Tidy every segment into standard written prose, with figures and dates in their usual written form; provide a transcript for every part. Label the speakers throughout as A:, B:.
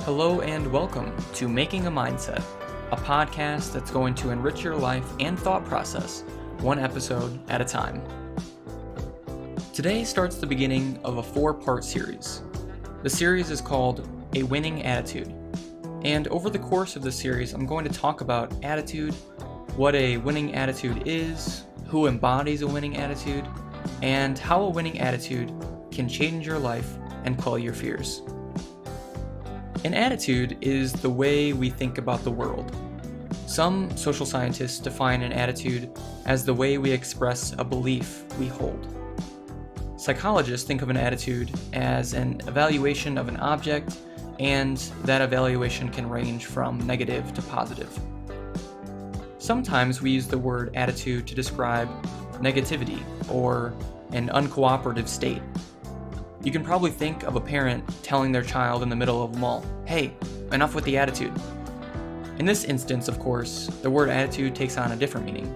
A: Hello and welcome to Making a Mindset, a podcast that's going to enrich your life and thought process, one episode at a time. Today starts the beginning of a 4-part series. The series is called A Winning Attitude. And over the course of the series, I'm going to talk about attitude, what a winning attitude is, who embodies a winning attitude, and how a winning attitude can change your life and quell your fears. An attitude is the way we think about the world. Some social scientists define an attitude as the way we express a belief we hold. Psychologists think of an attitude as an evaluation of an object, and that evaluation can range from negative to positive. Sometimes we use the word attitude to describe negativity or an uncooperative state. You can probably think of a parent telling their child in the middle of a mall, "Hey, enough with the attitude." In this instance, of course, the word attitude takes on a different meaning.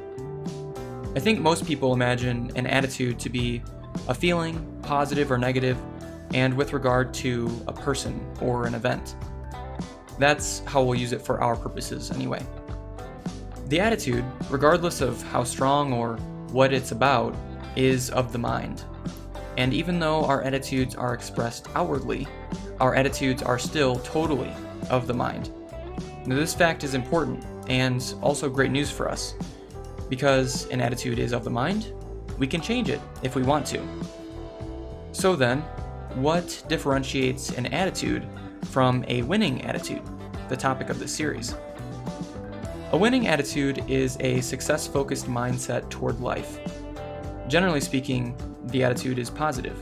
A: I think most people imagine an attitude to be a feeling, positive or negative, and with regard to a person or an event. That's how we'll use it for our purposes anyway. The attitude, regardless of how strong or what it's about, is of the mind. And even though our attitudes are expressed outwardly, our attitudes are still totally of the mind. Now, this fact is important and also great news for us. Because an attitude is of the mind, we can change it if we want to. So then, what differentiates an attitude from a winning attitude? The topic of this series. A winning attitude is a success-focused mindset toward life. Generally speaking, the attitude is positive.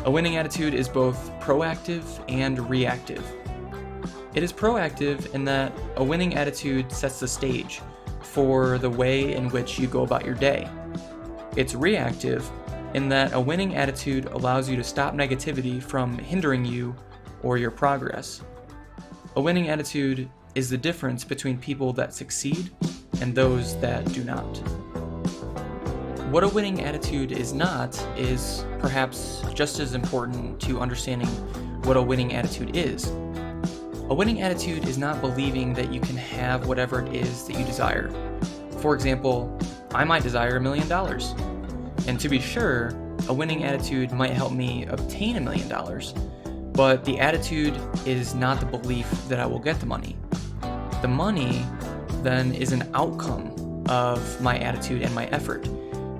A: A winning attitude is both proactive and reactive. It is proactive in that a winning attitude sets the stage for the way in which you go about your day. It's reactive in that a winning attitude allows you to stop negativity from hindering you or your progress. A winning attitude is the difference between people that succeed and those that do not. What a winning attitude is not is perhaps just as important to understanding what a winning attitude is. A winning attitude is not believing that you can have whatever it is that you desire. For example, I might desire $1 million. And to be sure, a winning attitude might help me obtain $1 million. But the attitude is not the belief that I will get the money. The money, then, is an outcome of my attitude and my effort.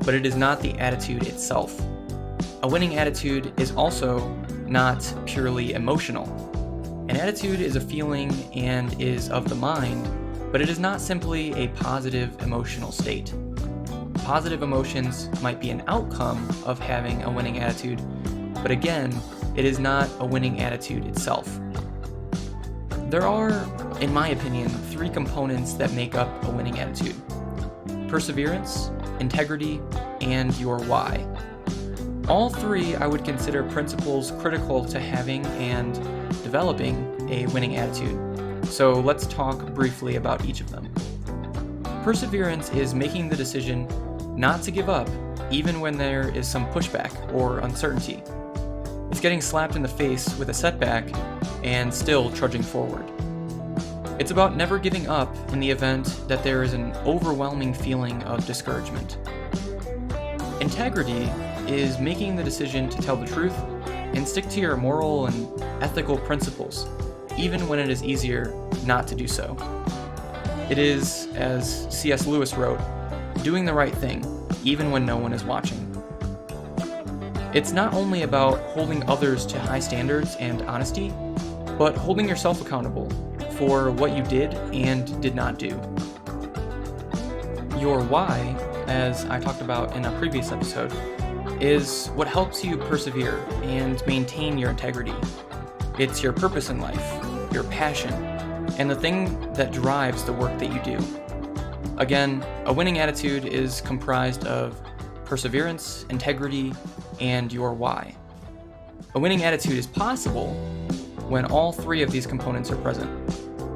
A: But it is not the attitude itself. A winning attitude is also not purely emotional. An attitude is a feeling and is of the mind, but it is not simply a positive emotional state. Positive emotions might be an outcome of having a winning attitude, but again, it is not a winning attitude itself. There are, in my opinion, 3 components that make up a winning attitude: perseverance, integrity, and your why. All 3 I would consider principles critical to having and developing a winning attitude. So let's talk briefly about each of them. Perseverance is making the decision not to give up even when there is some pushback or uncertainty. It's getting slapped in the face with a setback and still trudging forward. It's about never giving up in the event that there is an overwhelming feeling of discouragement. Integrity is making the decision to tell the truth and stick to your moral and ethical principles, even when it is easier not to do so. It is, as C.S. Lewis wrote, doing the right thing, even when no one is watching. It's not only about holding others to high standards and honesty, but holding yourself accountable for what you did and did not do. Your why, as I talked about in a previous episode, is what helps you persevere and maintain your integrity. It's your purpose in life, your passion, and the thing that drives the work that you do. Again, a winning attitude is comprised of perseverance, integrity, and your why. A winning attitude is possible when all 3 of these components are present.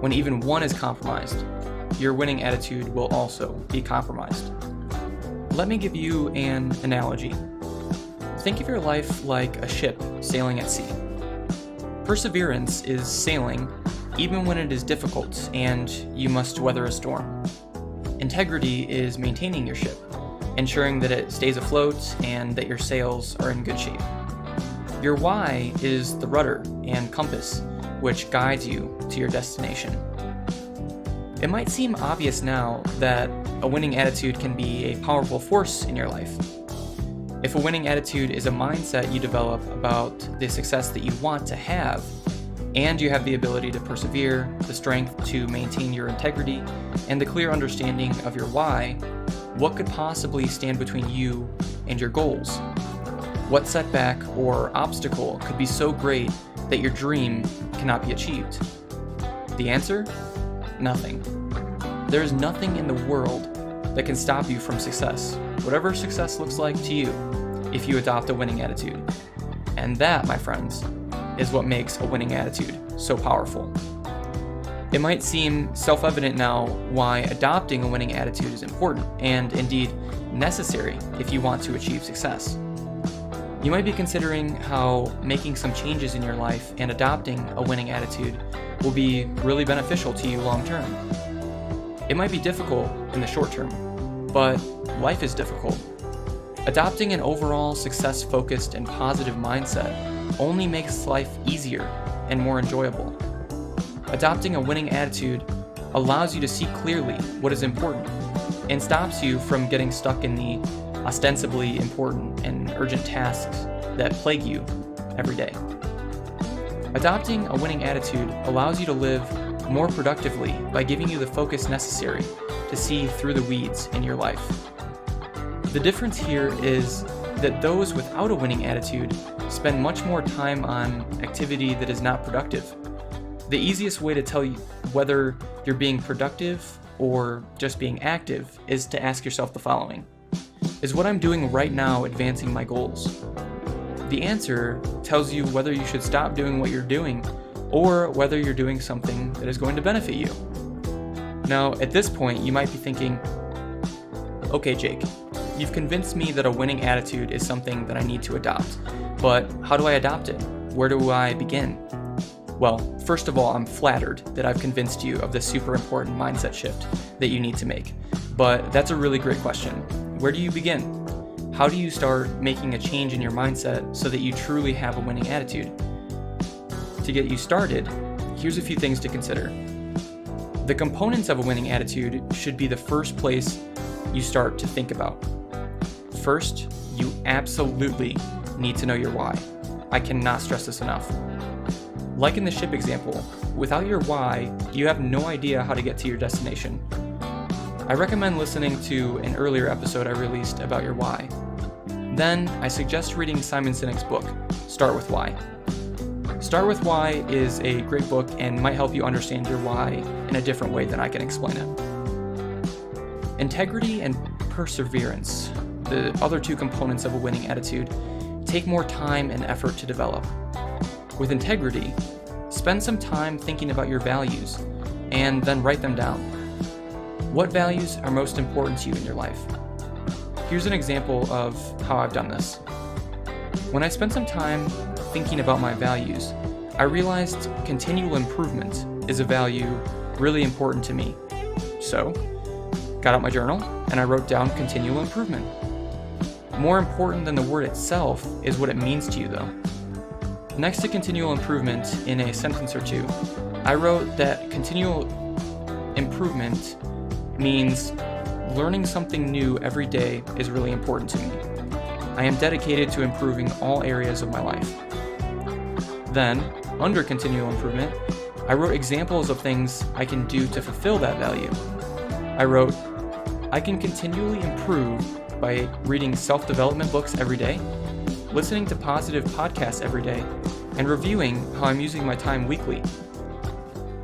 A: When even one is compromised, your winning attitude will also be compromised. Let me give you an analogy. Think of your life like a ship sailing at sea. Perseverance is sailing even when it is difficult and you must weather a storm. Integrity is maintaining your ship, ensuring that it stays afloat and that your sails are in good shape. Your why is the rudder and compass which guides you to your destination. It might seem obvious now that a winning attitude can be a powerful force in your life. If a winning attitude is a mindset you develop about the success that you want to have, and you have the ability to persevere, the strength to maintain your integrity, and the clear understanding of your why, what could possibly stand between you and your goals? What setback or obstacle could be so great that your dream cannot be achieved? The answer? Nothing. There is nothing in the world that can stop you from success, whatever success looks like to you, if you adopt a winning attitude. And that, my friends, is what makes a winning attitude so powerful. It might seem self-evident now why adopting a winning attitude is important, and indeed necessary if you want to achieve success. You might be considering how making some changes in your life and adopting a winning attitude will be really beneficial to you long term. It might be difficult in the short term, but life is difficult. Adopting an overall success-focused and positive mindset only makes life easier and more enjoyable. Adopting a winning attitude allows you to see clearly what is important and stops you from getting stuck in the ostensibly important and urgent tasks that plague you every day. Adopting a winning attitude allows you to live more productively by giving you the focus necessary to see through the weeds in your life. The difference here is that those without a winning attitude spend much more time on activity that is not productive. The easiest way to tell you whether you're being productive or just being active is to ask yourself the following: is what I'm doing right now advancing my goals? The answer tells you whether you should stop doing what you're doing or whether you're doing something that is going to benefit you. Now, at this point, you might be thinking, okay, Jake, you've convinced me that a winning attitude is something that I need to adopt, but how do I adopt it? Where do I begin? Well, first of all, I'm flattered that I've convinced you of this super important mindset shift that you need to make, but that's a really great question. Where do you begin? How do you start making a change in your mindset so that you truly have a winning attitude? To get you started, here's a few things to consider. The components of a winning attitude should be the first place you start to think about. First, you absolutely need to know your why. I cannot stress this enough. Like in the ship example, without your why, you have no idea how to get to your destination. I recommend listening to an earlier episode I released about your why. Then, I suggest reading Simon Sinek's book, Start With Why. Start With Why is a great book and might help you understand your why in a different way than I can explain it. Integrity and perseverance, the other two components of a winning attitude, take more time and effort to develop. With integrity, spend some time thinking about your values and then write them down. What values are most important to you in your life? Here's an example of how I've done this. When I spent some time thinking about my values, I realized continual improvement is a value really important to me. So, got out my journal and I wrote down continual improvement. More important than the word itself is what it means to you though. Next to continual improvement in a sentence or two, I wrote that continual improvement means learning something new every day is really important to me. I am dedicated to improving all areas of my life. Then, under continual improvement, I wrote examples of things I can do to fulfill that value. I wrote, I can continually improve by reading self-development books every day, listening to positive podcasts every day, and reviewing how I'm using my time weekly.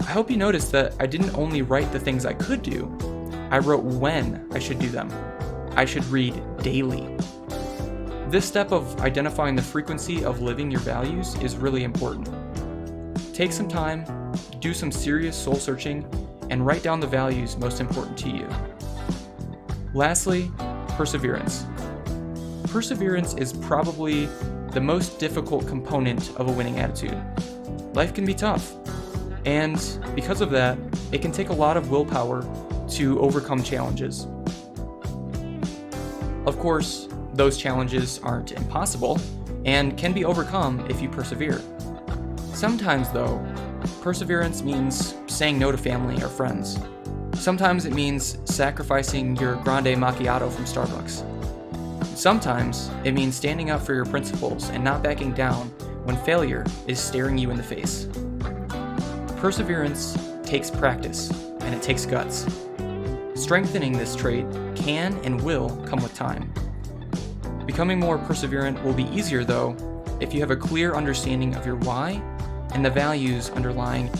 A: I hope you noticed that I didn't only write the things I could do, I wrote when I should do them. I should read daily. This step of identifying the frequency of living your values is really important. Take some time, do some serious soul searching, and write down the values most important to you. Lastly, perseverance. Perseverance is probably the most difficult component of a winning attitude. life can be tough. And because of that, it can take a lot of willpower to overcome challenges. Of course, those challenges aren't impossible and can be overcome if you persevere. Sometimes, though, perseverance means saying no to family or friends. Sometimes it means sacrificing your grande macchiato from Starbucks. Sometimes it means standing up for your principles and not backing down when failure is staring you in the face. Perseverance takes practice, and it takes guts. Strengthening this trait can and will come with time. Becoming more perseverant will be easier, though, if you have a clear understanding of your why and the values underlying